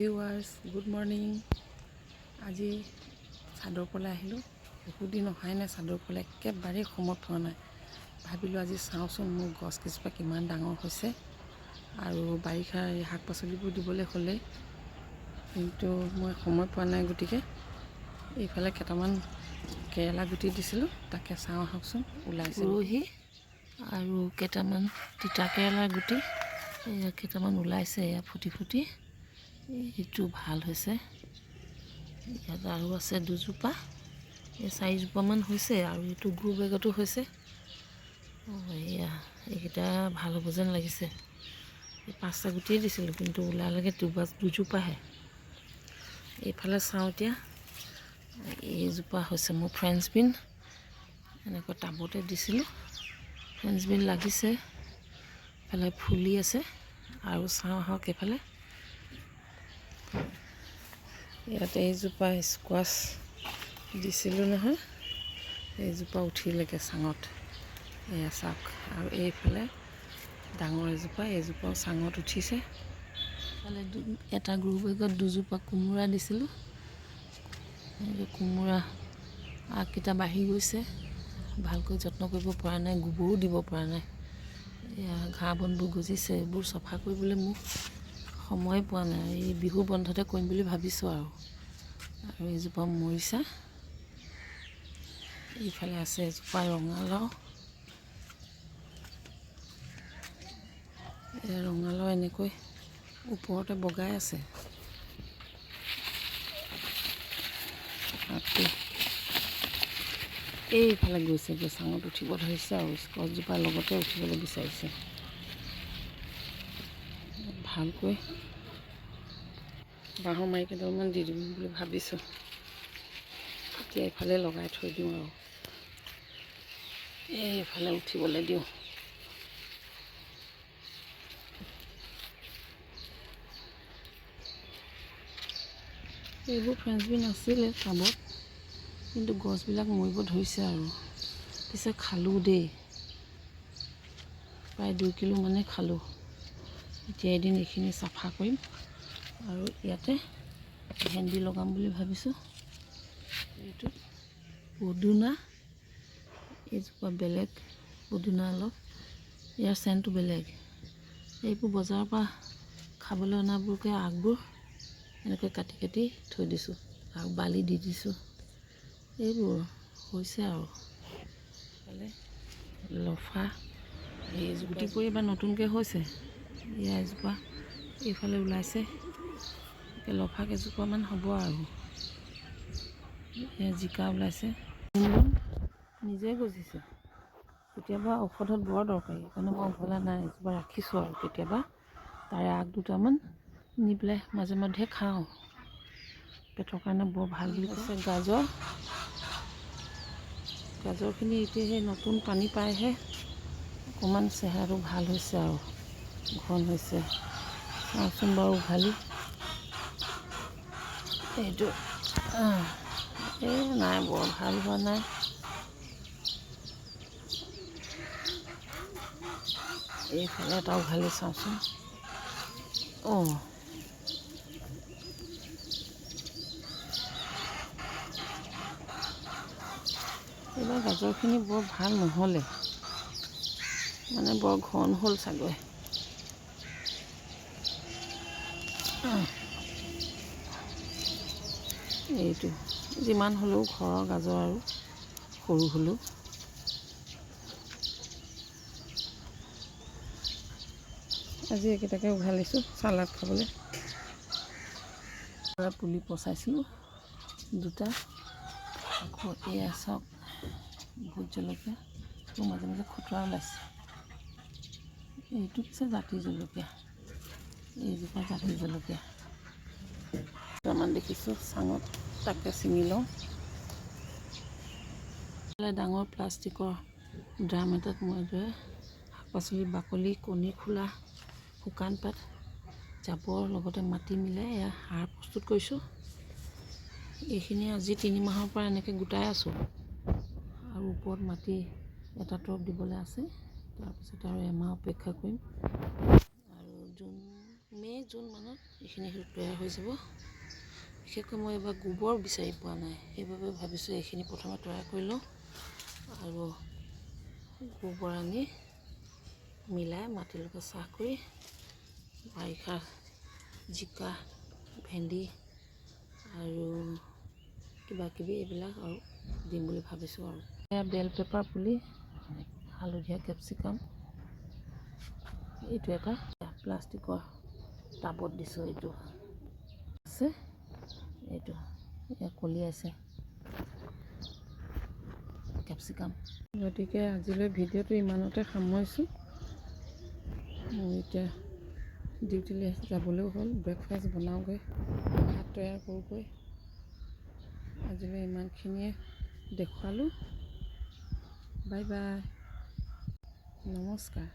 Viewers good morning. আজি চাদৰ ফালে আহিলোঁ। বহুত দিন অহাই নাই চাদৰ ফালে, একেবাৰেই সময় পোৱা নাই। ভাবিলোঁ আজি চাওঁচোন মোৰ গছ কেইজোপা কিমান ডাঙৰ হৈছে, আৰু বাৰিষাৰ এই শাক পাচলিবোৰ দিবলৈ হ'লেই, কিন্তু মই সময় পোৱা নাই। গতিকে এইফালে কেইটামান কেৰেলা গুটি দিছিলোঁ, তাকে চাওঁ আহকচোন ওলাইছে। উৰহি আৰু কেইটামান তিতা কেৰেলাৰ গুটি এয়া কেইটামান ওলাইছে, এয়া ফুটি ফুটি। এইটো ভাল হৈছে। ইয়াত আৰু আছে দুজোপা, এই 4জোপামান হৈছে, আৰু এইটো গ্ৰু বেগতো হৈছে। এয়া এইকেইটা ভাল হ'ব যেন লাগিছে। এই 5টা গুটিয়ে দিছিলোঁ, কিন্তু ওলালেগে দুজোপাহে। এইফালে চাওঁ এতিয়া, এইজোপা হৈছে মোৰ ফ্ৰেঞ্চ বিন। এনেকৈ টাবতে দিছিলোঁ, ফ্ৰেঞ্চ বিন লাগিছে, এইফালে ফুলি আছে। আৰু চাওঁ আহক এইফালে, ইয়াত এইজোপা স্কোৱাছ দিছিলোঁ নহয়, এইজোপা উঠিলেগে চাঙত, এয়া চাওক। আৰু এইফালে ডাঙৰ এইজোপাও চাঙত উঠিছে। এইফালে এটা গ্ৰু বেগত দুজোপা কোমোৰা দিছিলোঁ, কোমোৰা আগকেইটা বাঢ়ি গৈছে, ভালকৈ যত্ন কৰিব পৰা নাই, গোবৰো দিব পৰা নাই। এয়া ঘাঁহ বনবোৰ গজিছে, এইবোৰ চফা কৰিবলৈ মোক সময় পোৱা নাই। এই বিহু বন্ধতে কৰিম বুলি ভাবিছোঁ। আৰু এইজোপা মৰিচা, এইফালে আছে এজোপা ৰঙালাও। ৰঙালাও এনেকৈ ওপৰতে বগাই আছে। এইফালে গৈছে, চাঙত উঠিব ধৰিছে, আৰু স্কচজোপাৰ লগতে উঠিবলৈ বিচাৰিছে। ভালকৈ বাঁহৰ মাৰি কেইডালমান দি দিম বুলি ভাবিছোঁ। এতিয়া এইফালে লগাই থৈ দিওঁ, আৰু এইফালে উঠিবলৈ দিওঁ। এইবোৰ ফ্ৰেঞ্চ বিন আছিলে টাবত, কিন্তু গছবিলাক মৰিব ধৰিছে। আৰু পিছে খালোঁ দেই, প্ৰায় 2 কিলো মানে খালোঁ। এতিয়া এদিন এইখিনি চাফা কৰিম, আৰু ইয়াতে ভেন্দি লগাম বুলি ভাবিছোঁ। এইটো পদুনা, এইজোপা বেলেগ পদুনা, অলপ ইয়াৰ চেণ্টটো বেলেগ। এইবোৰ বজাৰৰ পৰা খাবলৈ অনাবোৰকে আগবোৰ এনেকৈ কাটি কাটি থৈ দিছোঁ, আৰু বালি দি দিছোঁ। এইবোৰ হৈছে আৰু এইফালে লফা, এই গুটি পৰি এবাৰ নতুনকৈ হৈছে। এয়া এজোপা এইফালে ওলাইছে, লফা কেইজোপামান হ'ব। আৰু জিকা ওলাইছে, নিজে গজিছে। কেতিয়াবা ঔষধত বৰ দৰকাৰী, সেইকাৰণে মই উঘলা নাই, এজোপা ৰাখিছোঁ। আৰু কেতিয়াবা তাৰে আগ দুটামান নি পেলাই মাজে মাজে খাওঁ, পেটৰ কাৰণে বৰ ভাল বুলি কৈছে। গাজৰখিনি এতিয়া সেই নতুন পানী পাইহে অকণমান চেহেৰাটো ভাল হৈছে, আৰু ঘন হৈছে। চাওঁচোন বাৰু উঘালি, এইটো নাই, বৰ ভাল হোৱা নাই। এইফালে এটা উঘালি চাওঁচোন। এইবাৰ গাজৰখিনি বৰ ভাল নহ'লে, মানে বৰ ঘন হ'ল চাগৈ। এইটো যিমান হ'লেও ঘৰৰ গাজৰ, আৰু সৰু হ'লেও। আজি এইকেইটাকে উঘালিছোঁ চালাড খাবলৈ। পুলি পচাইছিলোঁ 2টা, আকৌ এয়া চাওক ভোট জলকীয়া, মাজে মাজে খুতুৰা ওলাইছে। এইটো পিছে জাতি জলকীয়া, এইজোপা জাতি জলকীয়া দুটামান দেখিছোঁ চাঙত, তাকে ছিঙি লওঁ। ডাঙৰ প্লাষ্টিকৰ ড্ৰাম এটাত মই শাক পাচলি বাকলি, কণী খোলা, শুকান পাত, জাবৰ লগতে মাটি মিলাই এয়া সাৰ প্ৰস্তুত কৰিছোঁ। এইখিনি আজি 3 মাহৰ পৰা এনেকৈ গোটাই আছোঁ, আৰু ওপৰত মাটি এটা টব দিবলৈ আছে। তাৰপিছত আৰু এমাহ অপেক্ষা কৰিম, আৰু মে' জুন মানত এইখিনি তৈয়াৰ হৈ যাব। বিশেষকৈ মই এইবাৰ গোবৰ বিচাৰি পোৱা নাই, সেইবাবে ভাবিছোঁ এইখিনি প্ৰথমে তৈয়াৰ কৰি লওঁ আৰু গোবৰ আনি মিলাই মাটিৰ লগত চাহ কৰি বাৰিষা জিকা, ভেন্দি আৰু কিবাকিবি এইবিলাক আৰু দিম বুলি ভাবিছোঁ। আৰু এয়া বেল পেপাৰ পুলি, হালধীয়া কেপচিকাম, এইটো এটা প্লাষ্টিকৰ টাবত দিছোঁ। এইটো আছে, এইটো এয়া কলি আছে কেপচিকাম। গতিকে আজিলৈ ভিডিঅ'টো ইমানতে সামৰিছোঁ। মোৰ এতিয়া ডিউটিলৈ যাবলৈও হ'ল, ব্ৰেকফাষ্ট বনাওঁগৈ, ভাত তৈয়াৰ কৰোঁগৈ। আজিলৈ ইমানখিনিয়ে দেখুৱালোঁ। বাই বাই, নমস্কাৰ।